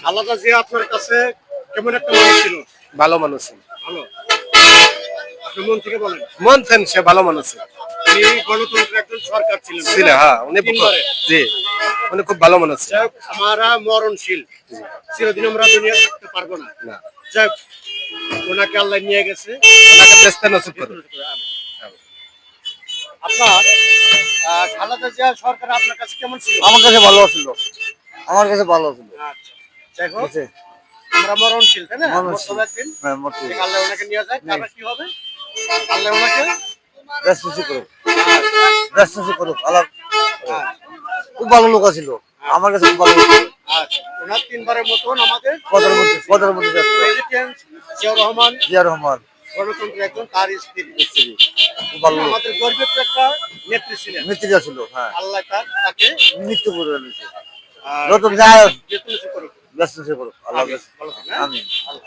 খালেদা জিয়া আপনার কাছে কেমন একটা মানুষ ছিল? ভালো মানুষ ছিল। ভালো। আপনি মন থেকে বলেন। মন থেন সে ভালো মানুষ ছিল। উনি গণতন্ত্রের একজন সরকার ছিলেন, তাই ছিল না? হ্যাঁ উনি তিনবারে। জি উনি খুব ভালো মানুষ ছিল। যাই হোক, আমরা মরণশীল, চিরদিন আমরা দুনিয়া থাকতে পারবো না। না যাই হোক, ওনাকে আল্লাহ নিয়ে গেছে। ওনাকে বেস্তে নসিব করুন। আপনার খালেদা জিয়া সরকার আপনার কাছে কেমন ছিল? আমার কাছে ভালো ছিল, আমার কাছে ভালো ছিল। আচ্ছা, যাই হোক, আমরা মরণশীল, তাই না? মরণশীল। মরতে একদিন। হ্যাঁ, মরতে ঠিক, আল্লাহ ওনাকে নিয়ে যায়, তারপর কি হবে? আল্লাহ ওনাকে রেস্ট্রিকশন করুক, রেস্ট্রিকশন করুক। আল্লাহ খুব ভালো লোক ছিল, আমার কাছে খুব ভালো লোক ছিল। আচ্ছা, ওনার তিনবারের মতন আমাদের প্রধানমন্ত্রী প্রেসিডেন্ট জিয়াউর রহমান জিয়া রহমান গণতন্ত্রের একজন তার স্ত্রী। খুব ভালো লোক, আমাদের গর্বের তো একটা নেত্রী ছিলেন। মিত্রীরা ছিল। হ্যাঁ, আল্লাহ তাকে মৃত্যু করে দিয়েছে। আহ, নতুন যায় বেতন করুক। রেস্ট্রিকশন করুক। আল্লাহ আমিন। ভালো থাকেন, হ্যাঁ? আমিন। আল্লাহ।